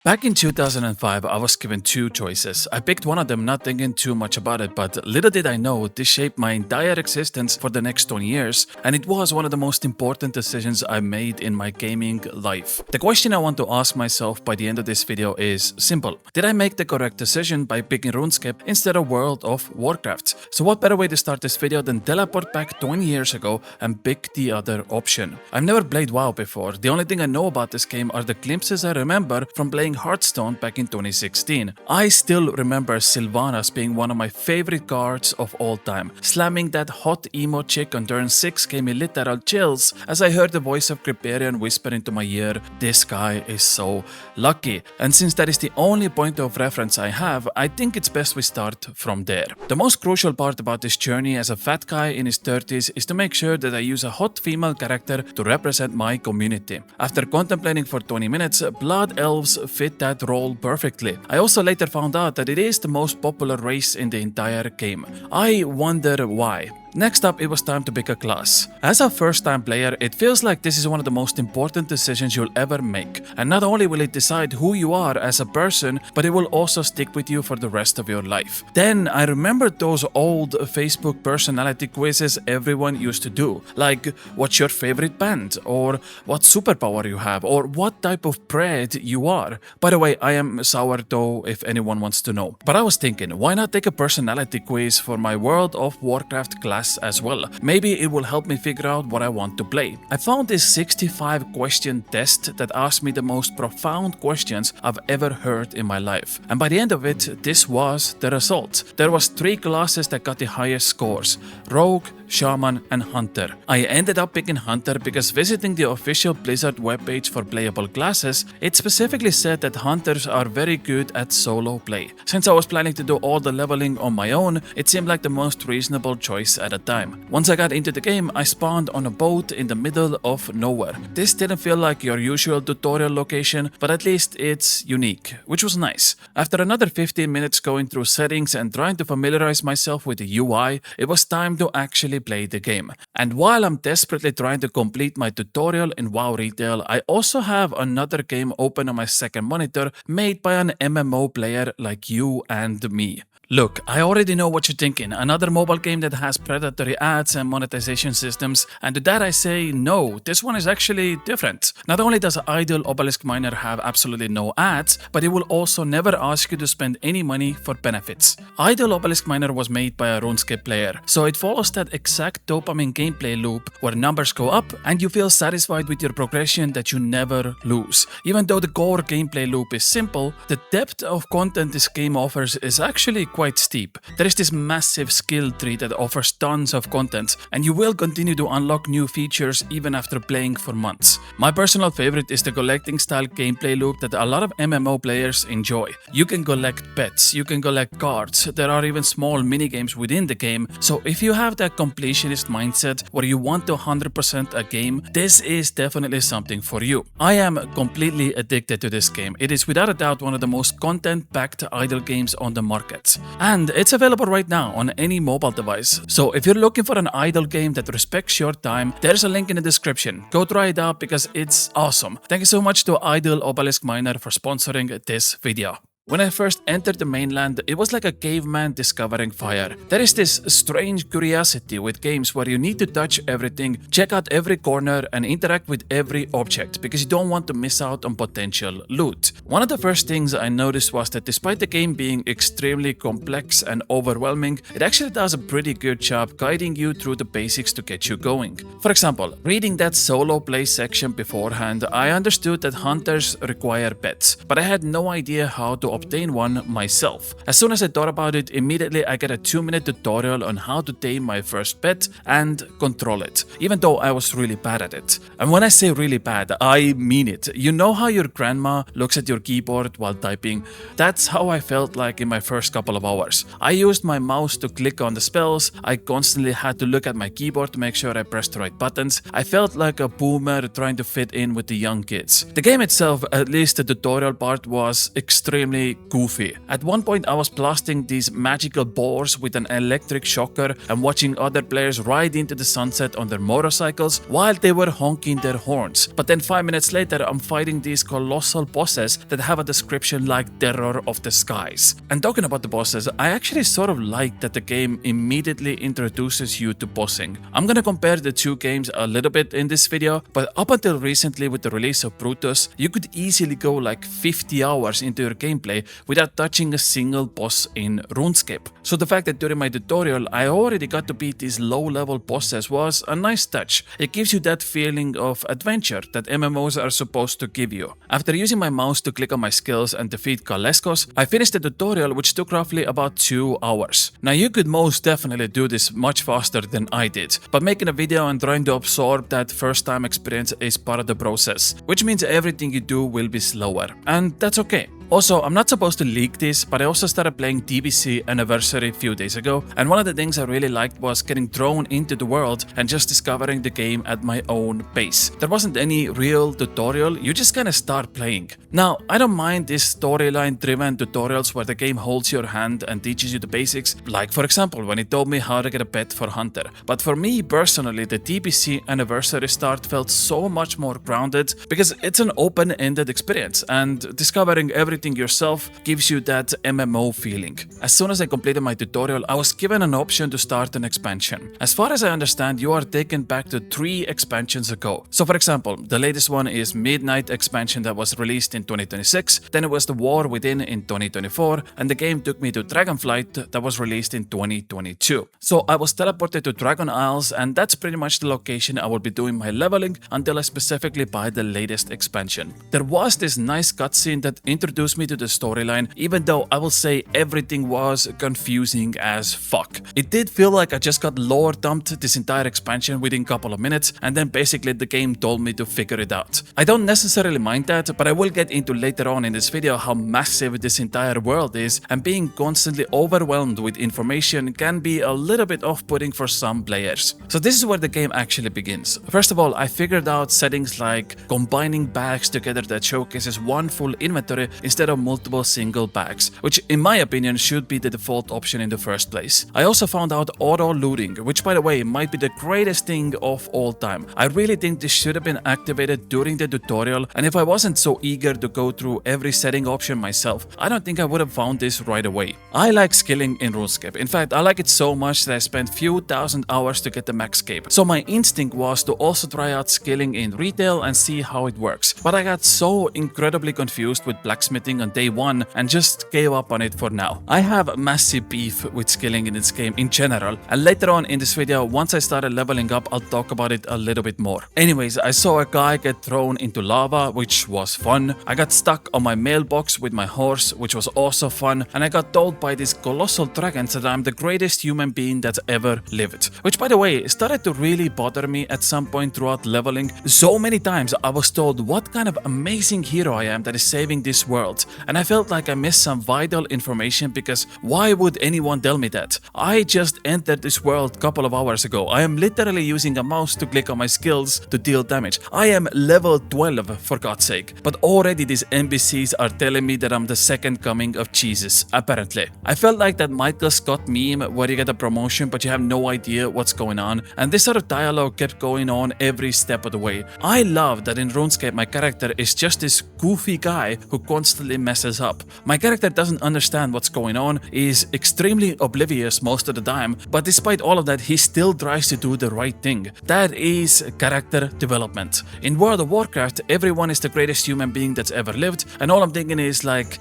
Back in 2005, I was given two choices. I picked one of them not thinking too much about it, but little did I know this shaped my entire existence for the next 20 years, and it was one of the most important decisions I made in my gaming life. The question I want to ask myself by the end of this video is simple. Did I make the correct decision by picking Runescape instead of World of Warcraft? So what better way to start this video than teleport back 20 years ago and pick the other option? I've never played WoW before. The only thing I know about this game are the glimpses I remember from playing Hearthstone back in 2016. I still remember Sylvanas being one of my favorite cards of all time. Slamming that hot emo chick on turn 6 gave me literal chills as I heard the voice of Kripparrian whisper into my ear, "This guy is so lucky." And since that is the only point of reference I have, I think it's best we start from there. The most crucial part about this journey as a fat guy in his 30s is to make sure that I use a hot female character to represent my community. After contemplating for 20 minutes, Blood Elves fit that role perfectly. I also later found out that it is the most popular race in the entire game. I wonder why. Next up, it was time to pick a class. As a first-time player, it feels like this is one of the most important decisions you'll ever make. And not only will it decide who you are as a person, but it will also stick with you for the rest of your life. Then I remembered those old Facebook personality quizzes everyone used to do, like what's your favorite band, or what superpower you have, or what type of bread you are. By the way, I am sourdough if anyone wants to know. But I was thinking, why not take a personality quiz for my World of Warcraft class as well? Maybe it will help me figure out what I want to play. I found this 65 question test that asked me the most profound questions I've ever heard in my life. And by the end of it, this was the result. There was 3 classes that got the highest scores: Rogue, Shaman, and Hunter. I ended up picking Hunter because visiting the official Blizzard webpage for playable classes, it specifically said that Hunters are very good at solo play. Since I was planning to do all the leveling on my own, it seemed like the most reasonable choice at the time. Once I got into the game, I spawned on a boat in the middle of nowhere. This didn't feel like your usual tutorial location, but at least it's unique, which was nice. After another 15 minutes going through settings and trying to familiarize myself with the UI, it was time to actually play the game. And while I'm desperately trying to complete my tutorial in WoW Retail, I also have another game open on my second monitor made by an MMO player like you and me. Look, I already know what you're thinking. Another mobile game that has predatory ads and monetization systems, and to that I say no, this one is actually different. Not only does Idle Obelisk Miner have absolutely no ads, but it will also never ask you to spend any money for benefits. Idle Obelisk Miner was made by a Runescape player, so it follows that exact dopamine gameplay loop where numbers go up and you feel satisfied with your progression that you never lose. Even though the core gameplay loop is simple, the depth of content this game offers is actually quite steep. There is this massive skill tree that offers tons of content, and you will continue to unlock new features even after playing for months. My personal favorite is the collecting style gameplay loop that a lot of MMO players enjoy. You can collect pets, you can collect cards, there are even small minigames within the game, so if you have that completionist mindset where you want to 100% a game, this is definitely something for you. I am completely addicted to this game. It is without a doubt one of the most content-packed idle games on the market. And it's available right now on any mobile device. So if you're looking for an idle game that respects your time, there's a link in the description. Go try it out because it's awesome. Thank you so much to Idle Obelisk Miner for sponsoring this video. When I first entered the mainland, it was like a caveman discovering fire. There is this strange curiosity with games where you need to touch everything, check out every corner, and interact with every object because you don't want to miss out on potential loot. One of the first things I noticed was that despite the game being extremely complex and overwhelming, it actually does a pretty good job guiding you through the basics to get you going. For example, reading that solo play section beforehand, I understood that hunters require pets, but I had no idea how to obtain one myself. As soon as I thought about it, immediately I get a 2-minute tutorial on how to tame my first pet and control it, even though I was really bad at it. And when I say really bad, I mean it. You know how your grandma looks at your keyboard while typing? That's how I felt like in my first couple of hours. I used my mouse to click on the spells, I constantly had to look at my keyboard to make sure I pressed the right buttons. I felt like a boomer trying to fit in with the young kids. The game itself, at least the tutorial part, was extremely extremely goofy. At one point I was blasting these magical boars with an electric shocker and watching other players ride into the sunset on their motorcycles while they were honking their horns. But then 5 minutes later I'm fighting these colossal bosses that have a description like terror of the skies. And talking about the bosses, I actually sort of like that the game immediately introduces you to bossing. I'm gonna compare the two games a little bit in this video, but up until recently with the release of Brutus, you could easily go like 50 hours into your gameplay without touching a single boss in RuneScape. So the fact that during my tutorial I already got to beat these low-level bosses was a nice touch. It gives you that feeling of adventure that MMOs are supposed to give you. After using my mouse to click on my skills and defeat Kaleskos, I finished the tutorial, which took roughly about 2 hours. Now you could most definitely do this much faster than I did, but making a video and trying to absorb that first time experience is part of the process, which means everything you do will be slower, and that's okay. Also, I'm not supposed to leak this, but I also started playing DBC Anniversary a few days ago, and one of the things I really liked was getting thrown into the world and just discovering the game at my own pace. There wasn't any real tutorial, you just kinda start playing. Now, I don't mind these storyline-driven tutorials where the game holds your hand and teaches you the basics, like for example when it told me how to get a pet for Hunter. But for me personally, the DBC Anniversary start felt so much more grounded because it's an open-ended experience, and discovering everything yourself gives you that MMO feeling. As soon as I completed my tutorial, I was given an option to start an expansion. As far as I understand, you are taken back to 3 expansions ago. So for example, the latest one is Midnight expansion that was released in 2026, then it was the War Within in 2024, and the game took me to Dragonflight that was released in 2022. So I was teleported to Dragon Isles, and that's pretty much the location I will be doing my leveling until I specifically buy the latest expansion. There was this nice cutscene that introduced me to the storyline, even though I will say everything was confusing as fuck. It did feel like I just got lore dumped this entire expansion within a couple of minutes, and then basically the game told me to figure it out. I don't necessarily mind that, but I will get into later on in this video how massive this entire world is, and being constantly overwhelmed with information can be a little bit off-putting for some players. So this is where the game actually begins. First of all, I figured out settings like combining bags together that showcases one full inventory instead of multiple single bags, which in my opinion should be the default option in the first place. I also found out auto looting, which by the way might be the greatest thing of all time. I really think this should have been activated during the tutorial, and if I wasn't so eager to go through every setting option myself, I don't think I would have found this right away. I like skilling in RuneScape. In fact, I like it so much that I spent few thousand hours to get the max cape. So my instinct was to also try out skilling in retail and see how it works. But I got so incredibly confused with blacksmithing on day 1 and just gave up on it for now. I have massive beef with skilling in this game in general, and later on in this video, once I started leveling up, I'll talk about it a little bit more. Anyways, I saw a guy get thrown into lava, which was fun. I got stuck on my mailbox with my horse, which was also fun, and I got told by these colossal dragons that I'm the greatest human being that's ever lived. Which by the way, started to really bother me at some point throughout leveling. So many times I was told what kind of amazing hero I am that is saving this world, and I felt like I missed some vital information because why would anyone tell me that? I just entered this world a couple of hours ago. I am literally using a mouse to click on my skills to deal damage. I am level 12 for God's sake, but already these NPCs are telling me that I'm the second coming of Jesus, apparently. I felt like that Michael Scott meme where you get a promotion but you have no idea what's going on, and this sort of dialogue kept going on every step of the way. I love that in RuneScape my character is just this goofy guy who constantly messes up. My character doesn't understand what's going on, is extremely oblivious most of the time, but despite all of that he still tries to do the right thing. That is character development. In World of Warcraft, everyone is the greatest human being that's ever lived, and all I'm thinking is like,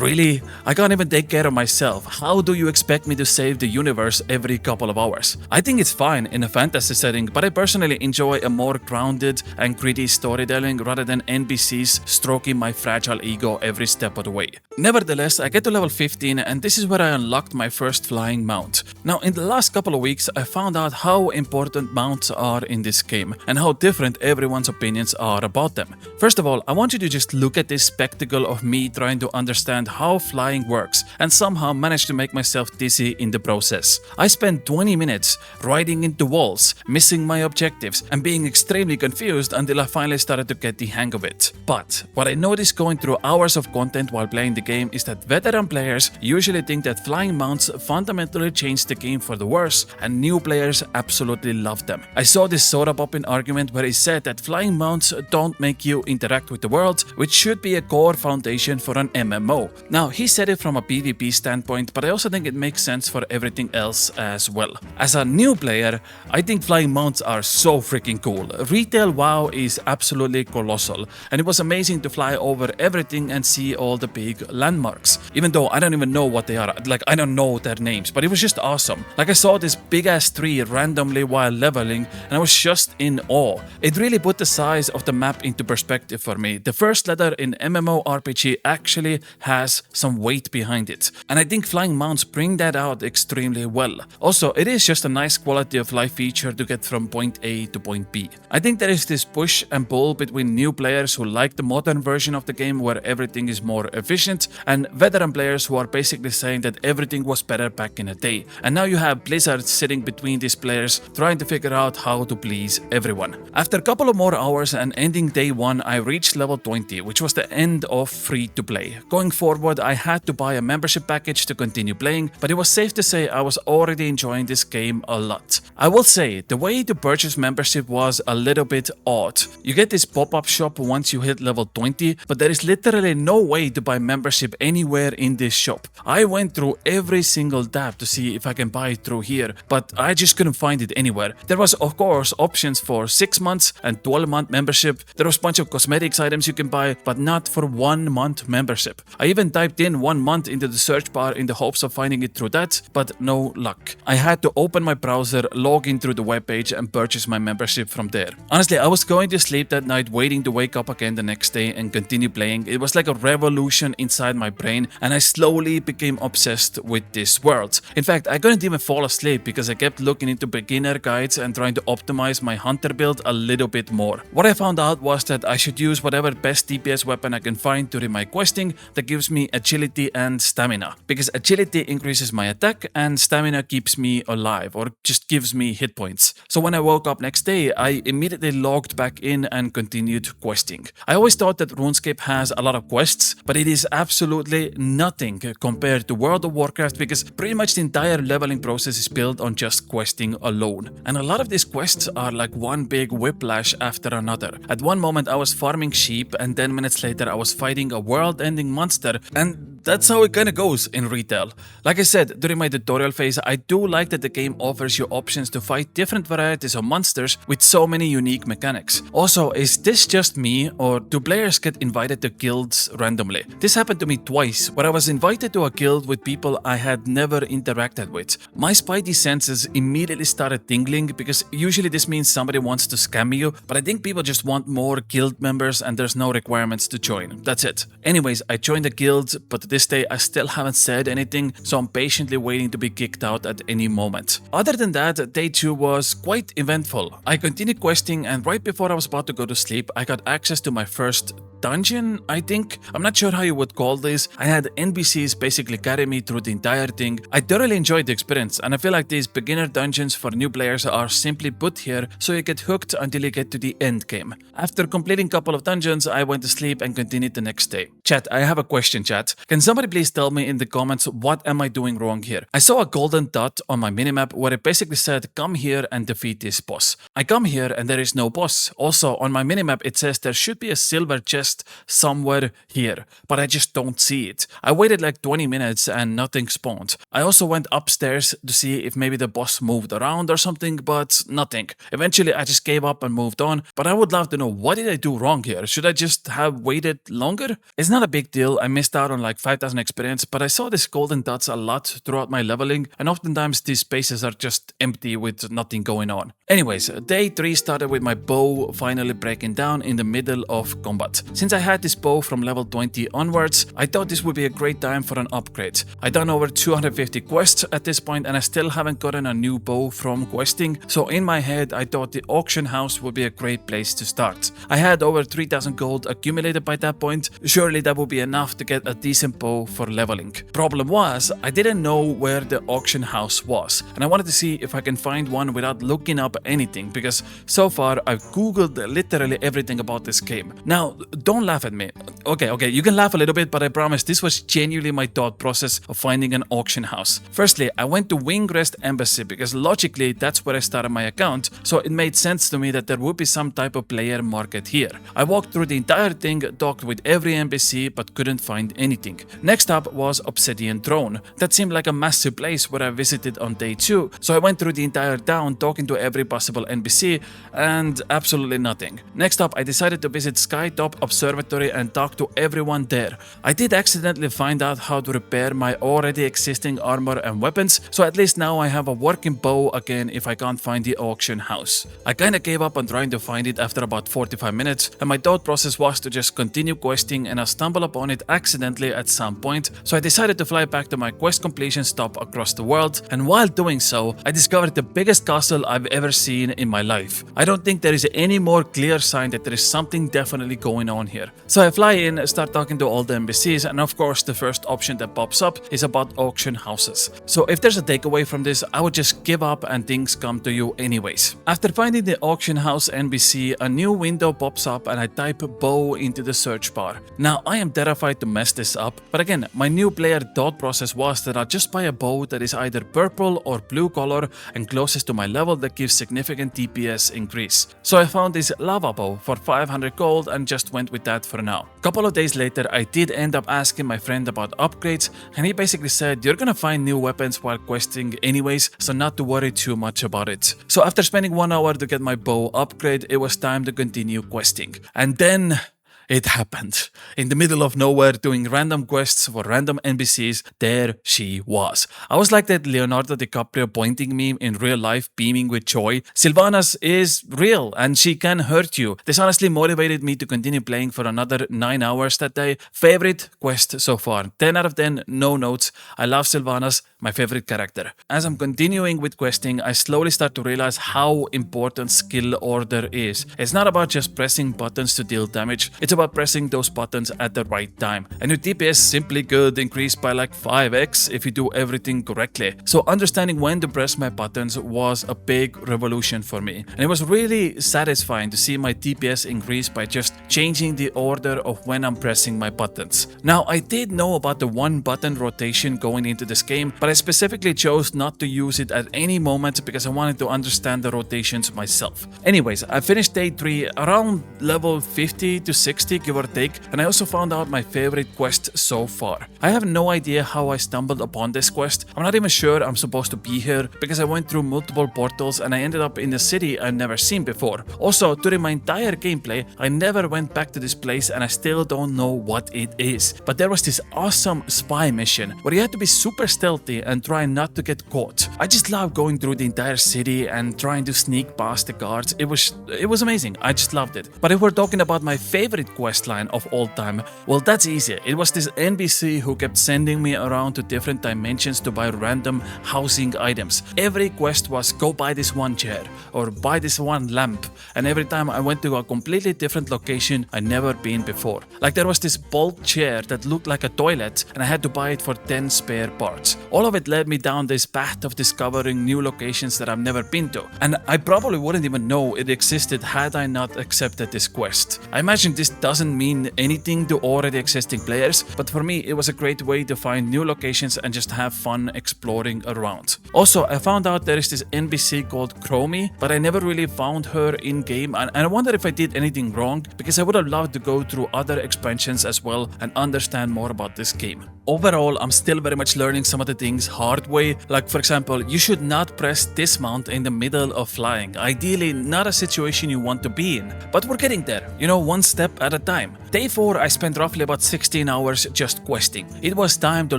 really? I can't even take care of myself. How do you expect me to save the universe every couple of hours? I think it's fine in a fantasy setting, but I personally enjoy a more grounded and gritty storytelling rather than NPCs stroking my fragile ego every step of the way. Nevertheless, I get to level 15 and this is where I unlocked my first flying mount. Now, in the last couple of weeks, I found out how important mounts are in this game and how different everyone's opinions are about them. First of all, I want you to just look at this spectacle of me trying to understand understand how flying works and somehow managed to make myself dizzy in the process. I spent 20 minutes riding into walls, missing my objectives, and being extremely confused until I finally started to get the hang of it. But what I noticed going through hours of content while playing the game is that veteran players usually think that flying mounts fundamentally change the game for the worse, and new players absolutely love them. I saw this soda popping argument where he said that flying mounts don't make you interact with the world, which should be a core foundation for an MMO. Now, he said it from a PvP standpoint, but I also think it makes sense for everything else as well. As a new player, I think flying mounts are so freaking cool. Retail WoW is absolutely colossal, and it was amazing to fly over everything and see all the big landmarks. Even though I don't even know what they are, like I don't know their names, but it was just awesome. Like I saw this big ass tree randomly while leveling, and I was just in awe. It really put the size of the map into perspective for me. The first letter in MMORPG actually has some weight behind it, and I think flying mounts bring that out extremely well. Also, it is just a nice quality of life feature to get from point A to point B. I think there is this push and pull between new players who like the modern version of the game where everything is more efficient, and veteran players who are basically saying that everything was better back in the day. And now you have Blizzard sitting between these players trying to figure out how to please everyone. After a couple of more hours and ending day 1, I reached level 20, which was the end of free to play. Going forward, I had to buy a membership package to continue playing, but it was safe to say I was already enjoying this game a lot. I will say, the way to purchase membership was a little bit odd. You get this pop-up shop once you hit level 20, but there is literally no way to buy membership anywhere in this shop. I went through every single tab to see if I can buy it through here, but I just couldn't find it anywhere. There was of course options for 6 months and 12-month membership. There was a bunch of cosmetics items you can buy, but not for 1 month membership. I even typed in 1 month into the search bar in the hopes of finding it through that, but no luck. I had to open my browser, log in through the webpage and purchase my membership from there. Honestly, I was going to sleep that night waiting to wake up again the next day and continue playing. It was like a revolution inside my brain, and I slowly became obsessed with this world. In fact, I couldn't even fall asleep because I kept looking into beginner guides and trying to optimize my hunter build a little bit more. What I found out was that I should use whatever best DPS weapon I can find during my questing that gives me agility and stamina, because agility increases my attack and stamina keeps me alive or just gives me hit points. So when I woke up next day, I immediately logged back in and continued questing. I always thought that Runescape has a lot of quests, but it is absolutely nothing compared to World of Warcraft, because pretty much the entire leveling process is built on just questing alone. And a lot of these quests are like one big whiplash after another. At one moment I was farming sheep, and 10 minutes later I was fighting a world-ending monster, and that's how it kinda goes in retail. Like I said, during my tutorial phase, I do like that the game offers you options to fight different varieties of monsters with so many unique mechanics. Also, is this just me, or do players get invited to guilds randomly? This happened to me twice, where I was invited to a guild with people I had never interacted with. My spidey senses immediately started tingling, because usually this means somebody wants to scam you, but I think people just want more guild members and there's no requirements to join. That's it. Anyways, I joined the guild, but this day I still haven't said anything, so I'm patiently waiting to be kicked out at any moment. Other than that, day 2 was quite eventful. I continued questing, and right before I was about to go to sleep, I got access to my first dungeon, I think. I'm not sure how you would call this. I had NPCs basically carry me through the entire thing. I thoroughly enjoyed the experience, and I feel like these beginner dungeons for new players are simply put here so you get hooked until you get to the end game. After completing a couple of dungeons, I went to sleep and continued the next day. Chat, I have a question, chat. Can somebody please tell me in the comments what am I doing wrong here? I saw a golden dot on my minimap where it basically said come here and defeat this boss. I come here and there is no boss. Also on my minimap it says there should be a silver chest somewhere here, but I just don't see it. I waited like 20 minutes and nothing spawned. I also went upstairs to see if maybe the boss moved around or something, but nothing. Eventually I just gave up and moved on, but I would love to know, what did I do wrong here? Should I just have waited longer? It's not a big deal. I missed out on like 5,000 experience, but I saw these golden dots a lot throughout my leveling, and oftentimes these spaces are just empty with nothing going on. Anyways, day 3 started with my bow finally breaking down in the middle of combat. Since since I had this bow from level 20 onwards, I thought this would be a great time for an upgrade. I done over 250 quests at this point and I still haven't gotten a new bow from questing, so in my head I thought the auction house would be a great place to start. I had over 3000 gold accumulated by that point, surely that would be enough to get a decent bow for leveling. Problem was, I didn't know where the auction house was, and I wanted to see if I can find one without looking up anything, because so far I've googled literally everything about this game. Now, don't laugh at me. Okay, you can laugh a little bit, but I promise this was genuinely my thought process of finding an auction house. Firstly, I went to Wingrest Embassy because logically that's where I started my account, so it made sense to me that there would be some type of player market here. I walked through the entire thing, talked with every NPC, but couldn't find anything. Next up was Obsidian Throne. That seemed like a massive place where I visited on day 2, so I went through the entire town talking to every possible NPC and absolutely nothing. Next up, I decided to visit Skytop Observatory and talk to everyone there. I did accidentally find out how to repair my already existing armor and weapons, so at least now I have a working bow again if I can't find the auction house. I kinda gave up on trying to find it after about 45 minutes, and my thought process was to just continue questing, and I stumbled upon it accidentally at some point, so I decided to fly back to my quest completion stop across the world, and while doing so, I discovered the biggest castle I've ever seen in my life. I don't think there is any more clear sign that there is something definitely going on here. So I fly in, start talking to all the NPCs, and of course the first option that pops up is about auction houses. So if there's a takeaway from this, I would just give up and things come to you anyways. After finding the auction house NPC, a new window pops up and I type bow into the search bar. Now I am terrified to mess this up, but again, my new player thought process was that I'll just buy a bow that is either purple or blue color and closest to my level that gives significant DPS increase. So I found this lava bow for 500 gold and just went with that for now. Couple of days later, I did end up asking my friend about upgrades, and he basically said you're gonna find new weapons while questing anyways, so not to worry too much about it. So after spending 1 hour to get my bow upgrade, it was time to continue questing. And then it happened. In the middle of nowhere, doing random quests for random NPCs, there she was. I was like that Leonardo DiCaprio pointing meme in real life, beaming with joy. Sylvanas is real and she can hurt you. This honestly motivated me to continue playing for another 9 hours that day. Favorite quest so far. 10 out of 10, no notes. I love Sylvanas, my favorite character. As I'm continuing with questing, I slowly start to realize how important skill order is. It's not about just pressing buttons to deal damage. It's about pressing those buttons at the right time. And your DPS simply could increase by like 5x if you do everything correctly. So understanding when to press my buttons was a big revolution for me. And it was really satisfying to see my DPS increase by just changing the order of when I'm pressing my buttons. Now, I did know about the one button rotation going into this game, but I specifically chose not to use it at any moment because I wanted to understand the rotations myself. Anyways, I finished day 3 around level 50 to 60, give or take, and I also found out my favorite quest so far. I have no idea how I stumbled upon this quest. I'm not even sure I'm supposed to be here because I went through multiple portals and I ended up in a city I've never seen before. Also, during my entire gameplay, I never went back to this place and I still don't know what it is. But there was this awesome spy mission where you had to be super stealthy and try not to get caught. I just love going through the entire city and trying to sneak past the guards. It was amazing. I just loved it. But if we're talking about my favorite questline of all time, well, that's easy. It was this NPC who kept sending me around to different dimensions to buy random housing items. Every quest was go buy this one chair or buy this one lamp, and every time I went to a completely different location I'd never been before. Like there was this bolt chair that looked like a toilet and I had to buy it for 10 spare parts. All of it led me down this path of discovering new locations that I've never been to, and I probably wouldn't even know it existed had I not accepted this quest. I imagine this doesn't mean anything to already existing players, but for me it was a great way to find new locations and just have fun exploring around. Also, I found out there is this NPC called Chromie, but I never really found her in game, and I wonder if I did anything wrong because I would have loved to go through other expansions as well and understand more about this game. Overall, I'm still very much learning some of the things hard way, like for example, you should not press dismount in the middle of flying. Ideally, not a situation you want to be in, but we're getting there, you know, one step at a a time. Day 4, I spent roughly about 16 hours just questing. It was time to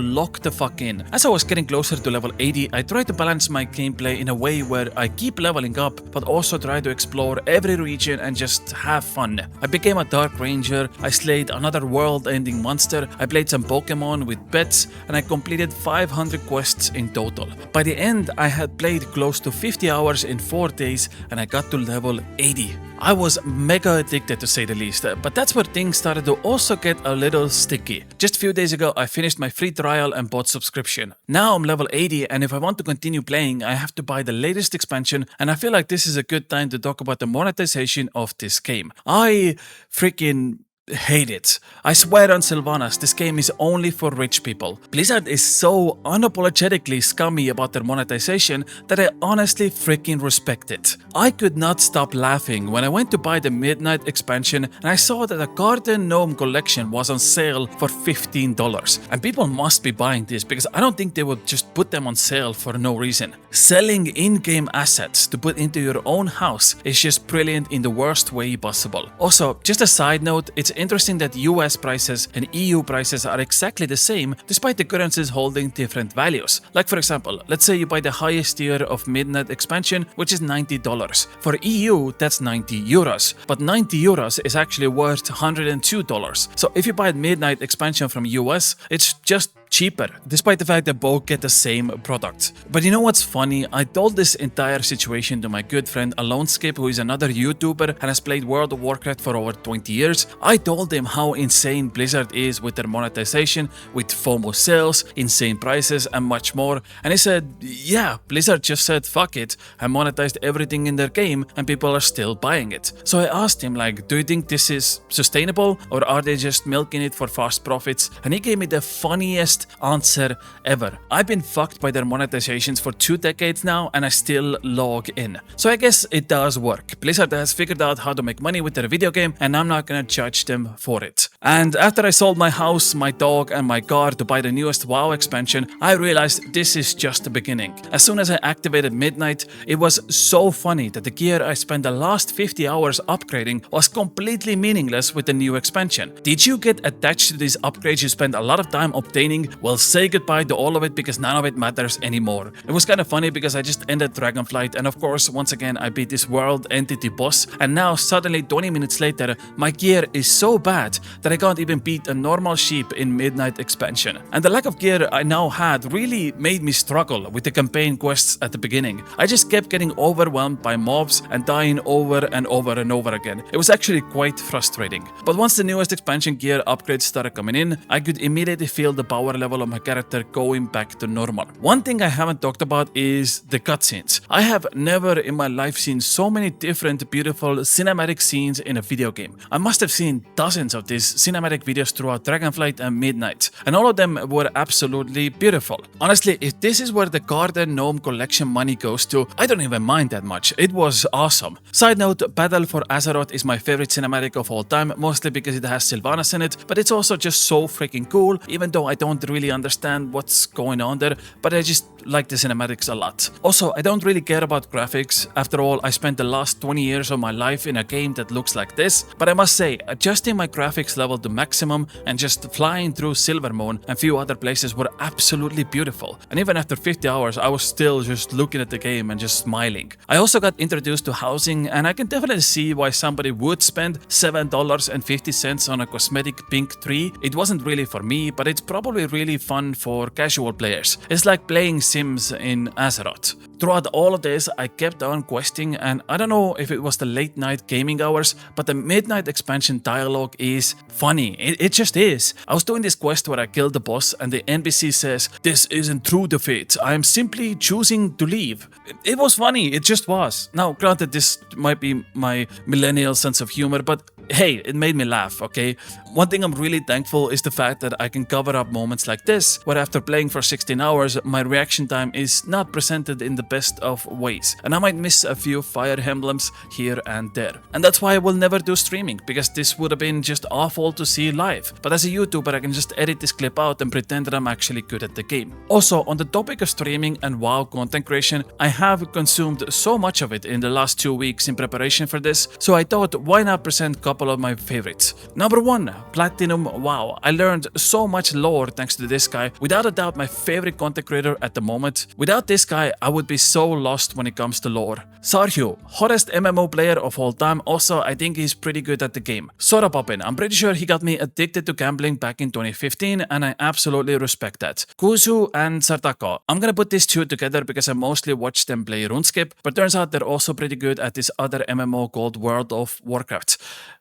lock the fuck in. As I was getting closer to level 80, I tried to balance my gameplay in a way where I keep leveling up, but also try to explore every region and just have fun. I became a Dark Ranger, I slayed another world-ending monster, I played some Pokemon with pets, and I completed 500 quests in total. By the end, I had played close to 50 hours in 4 days and I got to level 80. I was mega addicted to say the least, but that's where things started to also get a little sticky. Just a few days ago, I finished my free trial and bought subscription. Now I'm level 80 and if I want to continue playing, I have to buy the latest expansion, and I feel like this is a good time to talk about the monetization of this game. I freaking hate it. I swear on Sylvanas, this game is only for rich people. Blizzard is so unapologetically scummy about their monetization that I honestly freaking respect it. I could not stop laughing when I went to buy the Midnight expansion and I saw that the Garden Gnome collection was on sale for $15. And people must be buying this because I don't think they would just put them on sale for no reason. Selling in-game assets to put into your own house is just brilliant in the worst way possible. Also, just a side note, it's interesting that US prices and EU prices are exactly the same despite the currencies holding different values. Like for example, let's say you buy the highest tier of Midnight expansion, which is $90. For EU, that's 90 euros, but 90 euros is actually worth $102. So if you buy Midnight expansion from US, it's just cheaper, despite the fact that both get the same product. But you know what's funny? I told this entire situation to my good friend Runescape, who is another YouTuber and has played World of Warcraft for over 20 years. I told him how insane Blizzard is with their monetization, with FOMO sales, insane prices, and much more. And he said, yeah, Blizzard just said fuck it and monetized everything in their game and people are still buying it. So I asked him, like, do you think this is sustainable or are they just milking it for fast profits? And he gave me the funniest answer ever. I've been fucked by their monetizations for 2 decades now and I still log in. So I guess it does work. Blizzard has figured out how to make money with their video game and I'm not gonna judge them for it. And after I sold my house, my dog and my car to buy the newest WoW expansion, I realized this is just the beginning. As soon as I activated Midnight, it was so funny that the gear I spent the last 50 hours upgrading was completely meaningless with the new expansion. Did you get attached to these upgrades you spent a lot of time obtaining? Well, say goodbye to all of it because none of it matters anymore. It was kind of funny because I just ended Dragonflight and of course once again I beat this world entity boss and now suddenly 20 minutes later my gear is so bad that I can't even beat a normal sheep in Midnight expansion. And the lack of gear I now had really made me struggle with the campaign quests at the beginning. I just kept getting overwhelmed by mobs and dying over and over and over again. It was actually quite frustrating. But once the newest expansion gear upgrades started coming in, I could immediately feel the power level of my character going back to normal. One thing I haven't talked about is the cutscenes. I have never in my life seen so many different beautiful cinematic scenes in a video game. I must have seen dozens of these cinematic videos throughout Dragonflight and Midnight, and all of them were absolutely beautiful. Honestly, if this is where the Garden Gnome collection money goes to, I don't even mind that much. It was awesome. Side note, Battle for Azeroth is my favorite cinematic of all time, mostly because it has Sylvanas in it, but it's also just so freaking cool, even though I don't really understand what's going on there, but I just like the cinematics a lot. Also, I don't really care about graphics. After all, I spent the last 20 years of my life in a game that looks like this, but I must say, adjusting my graphics level to maximum and just flying through Silvermoon and a few other places were absolutely beautiful. And even after 50 hours, I was still just looking at the game and just smiling. I also got introduced to housing, and I can definitely see why somebody would spend $7.50 on a cosmetic pink tree. It wasn't really for me, but it's probably really fun for casual players. It's like playing Sims in Azeroth. Throughout all of this, I kept on questing, and I don't know if it was the late night gaming hours, but the Midnight expansion dialogue is funny. It just is. I was doing this quest where I killed the boss and the NPC says, "This isn't true defeat, I am simply choosing to leave." It was funny, it just was. Now, granted, this might be my millennial sense of humor, but hey, it made me laugh, okay? One thing I'm really thankful is the fact that I can cover up moments like this, where after playing for 16 hours, my reaction time is not presented in the best of ways. And I might miss a few Fire Emblems here and there. And that's why I will never do streaming, because this would have been just awful to see live. But as a YouTuber, I can just edit this clip out and pretend that I'm actually good at the game. Also, on the topic of streaming and WoW content creation, I have consumed so much of it in the last 2 weeks in preparation for this, so I thought, why not present couple of my favorites. Number 1, Platinum. Wow, I learned so much lore thanks to this guy. Without a doubt, my favorite content creator at the moment. Without this guy, I would be so lost when it comes to lore. Sarhu, hottest MMO player of all time. Also, I think he's pretty good at the game. Soda Poppin, I'm pretty sure he got me addicted to gambling back in 2015, and I absolutely respect that. Kuzu and Sartako, I'm gonna put these two together because I mostly watch them play RuneScape, but turns out they're also pretty good at this other MMO called World of Warcraft.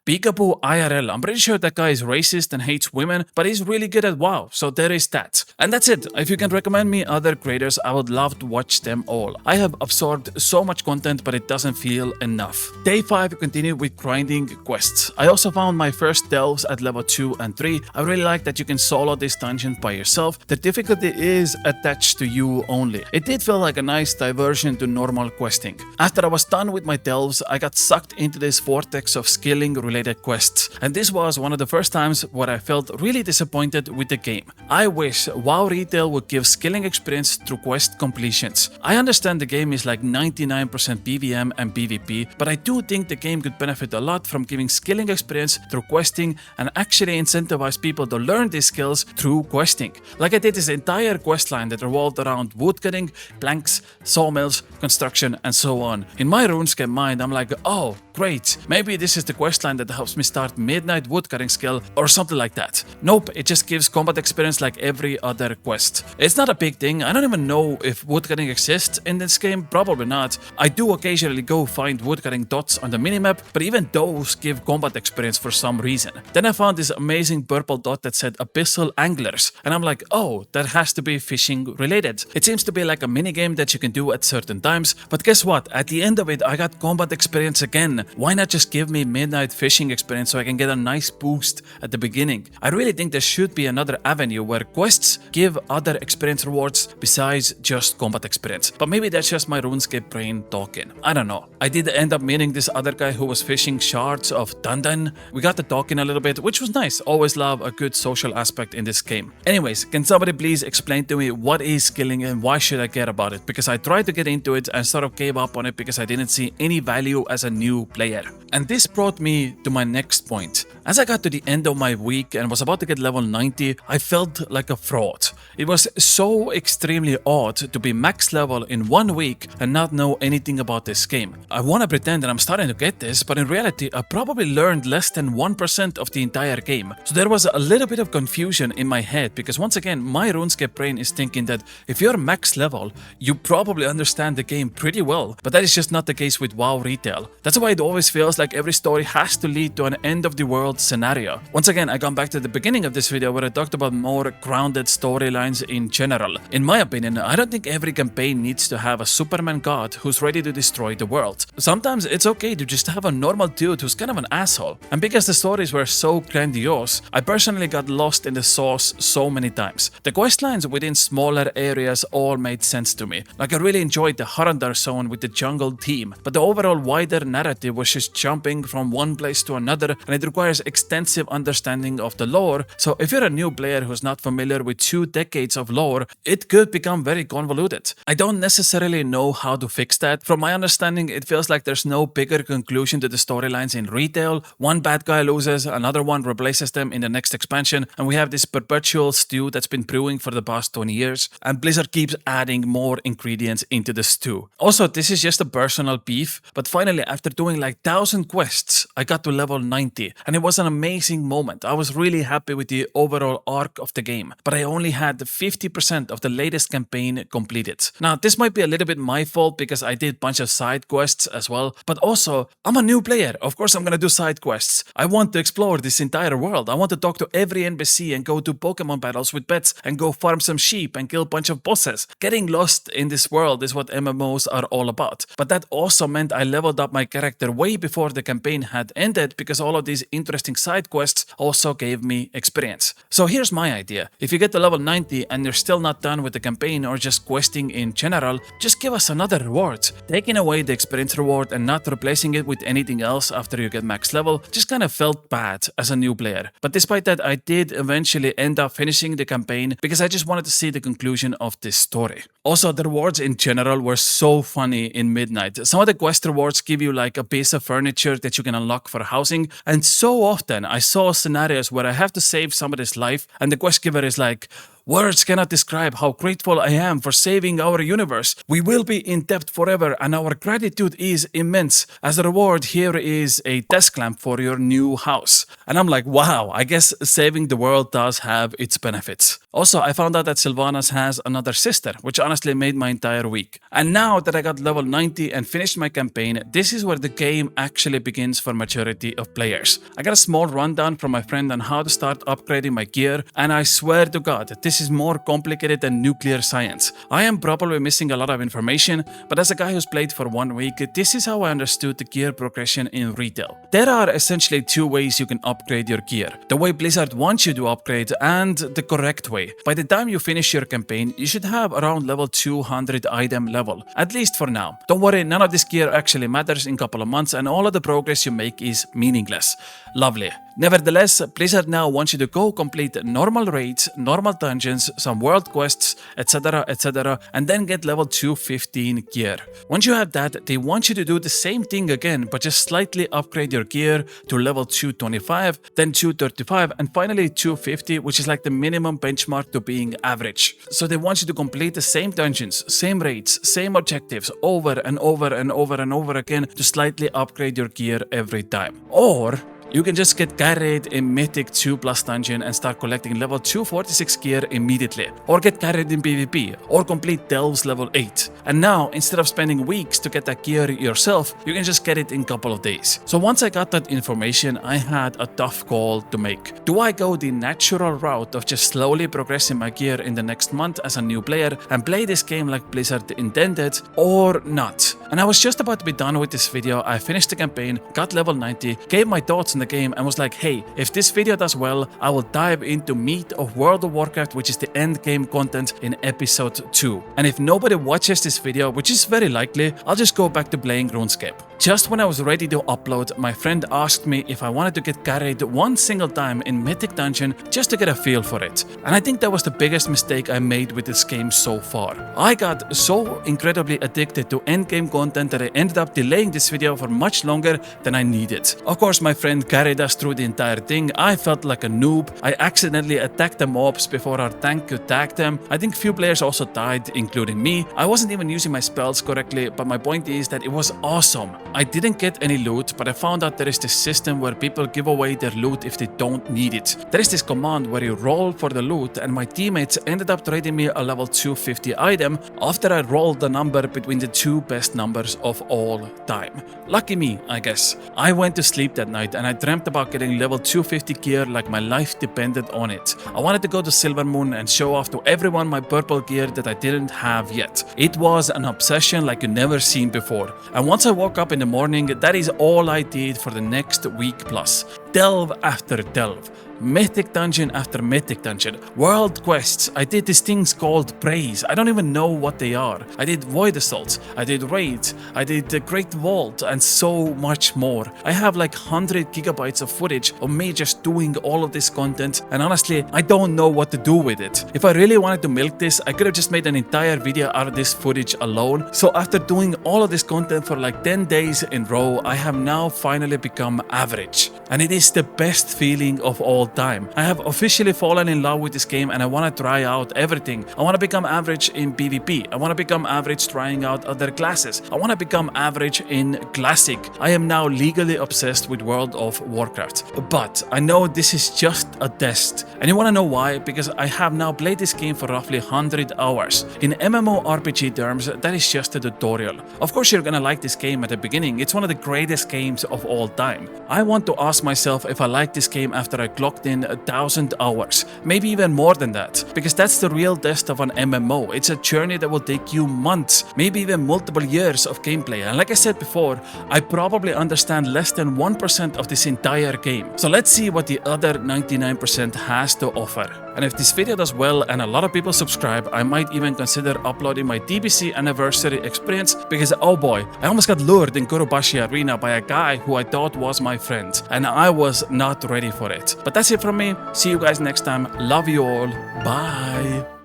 Peekaboo IRL, I'm pretty sure that guy is racist and hates women, but he's really good at WoW, so there is that. And that's it. If you can recommend me other creators, I would love to watch them all. I have absorbed so much content, but it doesn't feel enough. Day 5 continued with grinding quests. I also found my first delves at level 2 and 3. I really like that you can solo this dungeon by yourself. The difficulty is attached to you only. It did feel like a nice diversion to normal questing. After I was done with my delves, I got sucked into this vortex of skilling related quests, and this was one of the first times where I felt really disappointed with the game. I wish WoW Retail would give skilling experience through quest completions. I understand the game is like 99% PvM and PvP, but I do think the game could benefit a lot from giving skilling experience through questing and actually incentivize people to learn these skills through questing. Like I did this entire quest line that revolved around woodcutting, planks, sawmills, construction, and so on. In my RuneScape mind, I'm like, oh, great, maybe this is the quest line that helps me start midnight woodcutting skill or something like that. Nope, it just gives combat experience like every other quest. It's not a big thing. I don't even know if woodcutting exists in this game, probably not. I do occasionally go find woodcutting dots on the minimap, but even those give combat experience for some reason. Then I found this amazing purple dot that said Abyssal Anglers, and I'm like, oh, that has to be fishing related. It seems to be like a minigame that you can do at certain times, but guess what? At the end of it, I got combat experience again. Why not just give me midnight fishing experience so I can get a nice boost at the beginning? I really think there should be another avenue where quests give other experience rewards besides just combat experience. But maybe that's just my RuneScape brain talking. I don't know. I did end up meeting this other guy who was fishing shards of Dandan. We got to talking a little bit, which was nice. Always love a good social aspect in this game. Anyways, can somebody please explain to me what is skilling and why should I care about it? Because I tried to get into it and sort of gave up on it because I didn't see any value as a new player. And this brought me to my next point. As I got to the end of my week and was about to get level 90, I felt like a fraud. It was so extremely odd to be max level in 1 week and not know anything about this game. I want to pretend that I'm starting to get this, but in reality, I probably learned less than 1% of the entire game. So there was a little bit of confusion in my head because once again, my RuneScape brain is thinking that if you're max level, you probably understand the game pretty well, but that is just not the case with WoW Retail. That's why it always feels like every story has to lead to an end of the world scenario. Once again, I come back to the beginning of this video where I talked about more grounded storylines in general. In my opinion, I don't think every campaign needs to have a Superman god who's ready to destroy the world. Sometimes it's okay to just have a normal dude who's kind of an asshole. And because the stories were so grandiose, I personally got lost in the sauce so many times. The questlines within smaller areas all made sense to me. Like I really enjoyed the Harandar zone with the jungle team, but the overall wider narrative was just jumping from one place to another, and it requires extensive understanding of the lore. So if you're a new player who's not familiar with 2 decades of lore, it could become very convoluted. I don't necessarily know how to fix that. From my understanding, it feels like there's no bigger conclusion to the storylines in Retail. One bad guy loses, another one replaces them in the next expansion, and we have this perpetual stew that's been brewing for the past 20 years, and Blizzard keeps adding more ingredients into the stew. Also, this is just a personal beef, but finally, after doing like 1,000 quests, I got to level 90, and it was an amazing moment. I was really happy with the overall arc of the game, but I only had 50% of the latest campaign completed. Now, this might be a little bit my fault because I did a bunch of side quests as well, but also, I'm a new player. Of course, I'm gonna do side quests. I want to explore this entire world. I want to talk to every NPC and go to Pokemon battles with pets and go farm some sheep and kill a bunch of bosses. Getting lost in this world is what MMOs are all about. But that also meant I leveled up my character way before the campaign had ended because all of these interesting side quests also gave me experience. So here's my idea. If you get to level 90 and you're still not done with the campaign or just questing in general, just give us another reward. Taking away the experience reward and not replacing it with anything else after you get max level just kind of felt bad as a new player. But despite that, I did eventually end up finishing the campaign because I just wanted to see the conclusion of this story. Also, the rewards in general were so funny in Midnight. Some of the quest rewards give you like a piece of furniture that you can unlock for housing, and so often I saw scenarios where I have to save somebody's life and the quest giver is like, words cannot describe how grateful I am for saving our universe. We will be in debt forever and our gratitude is immense. As a reward, here is a desk lamp for your new house. And I'm like, wow, I guess saving the world does have its benefits. Also, I found out that Sylvanas has another sister, which honestly made my entire week. And now that I got level 90 and finished my campaign, this is where the game actually begins for majority of players. I got a small rundown from my friend on how to start upgrading my gear, and I swear to God, this is more complicated than nuclear science. I am probably missing a lot of information, but as a guy who's played for 1 week, this is how I understood the gear progression in retail. There are essentially 2 ways you can upgrade your gear. The way Blizzard wants you to upgrade and the correct way. By the time you finish your campaign, you should have around level 200 item level, at least for now. Don't worry, none of this gear actually matters in a couple of months and all of the progress you make is meaningless. Lovely. Nevertheless, Blizzard now wants you to go complete normal raids, normal dungeons, some world quests, etc, and then get level 215 gear. Once you have that, they want you to do the same thing again, but just slightly upgrade your gear to level 225, then 235, and finally 250, which is like the minimum benchmark to being average. So they want you to complete the same dungeons, same raids, same objectives over and over and over and over again to slightly upgrade your gear every time. Or you can just get carried in Mythic 2+ dungeon and start collecting level 246 gear immediately. Or get carried in PvP, or complete Delves level 8. And now, instead of spending weeks to get that gear yourself, you can just get it in a couple of days. So once I got that information, I had a tough call to make. Do I go the natural route of just slowly progressing my gear in the next month as a new player and play this game like Blizzard intended, or not? And I was just about to be done with this video. I finished the campaign, got level 90, gave my thoughts in the game and was like, hey, if this video does well, I will dive into meat of World of Warcraft, which is the end game content in episode 2. And if nobody watches this video, which is very likely, I'll just go back to playing Runescape. Just when I was ready to upload, my friend asked me if I wanted to get carried one single time in Mythic Dungeon just to get a feel for it. And I think that was the biggest mistake I made with this game so far. I got so incredibly addicted to endgame content that I ended up delaying this video for much longer than I needed. Of course, my friend carried us through the entire thing. I felt like a noob. I accidentally attacked the mobs before our tank could tag them. I think few players also died, including me. I wasn't even using my spells correctly, but my point is that it was awesome. I didn't get any loot, but I found out there is this system where people give away their loot if they don't need it. There is this command where you roll for the loot, and my teammates ended up trading me a level 250 item after I rolled the number between the 2 best numbers of all time. Lucky me, I guess. I went to sleep that night and I dreamt about getting level 250 gear like my life depended on it. I wanted to go to Silvermoon and show off to everyone my purple gear that I didn't have yet. It was an obsession like you never seen before. And once I woke up in the morning, that is all I did for the next week plus. Delve after delve. Mythic dungeon after mythic dungeon, world quests. I did these things called praise. I don't even know what they are. I did void assaults, I did raids, I did the great vault, and so much more. I have like 100 gigabytes of footage of me just doing all of this content, and honestly, I don't know what to do with it. If I really wanted to milk this, I could have just made an entire video out of this footage alone. So after doing all of this content for like 10 days in a row, I have now finally become average. And it is the best feeling of all time. I have officially fallen in love with this game and I want to try out everything. I want to become average in PvP. I want to become average trying out other classes. I want to become average in Classic. I am now legally obsessed with World of Warcraft. But I know this is just a test. And you want to know why? Because I have now played this game for roughly 100 hours. In MMORPG terms, that is just a tutorial. Of course, you're gonna like this game at the beginning. It's one of the greatest games of all time. I want to ask myself if I like this game after I clocked in 1,000 hours, maybe even more than that, because that's the real test of an MMO. It's a journey that will take you months, maybe even multiple years of gameplay. And like I said before, I probably understand less than 1% of this entire game. So let's see what the other 99% has to offer. And if this video does well and a lot of people subscribe, I might even consider uploading my DBC anniversary experience, because oh boy, I almost got lured in Kurubashi Arena by a guy who I thought was my friend, and I was not ready for it. But that's it from me. See you guys next time. Love you all. Bye.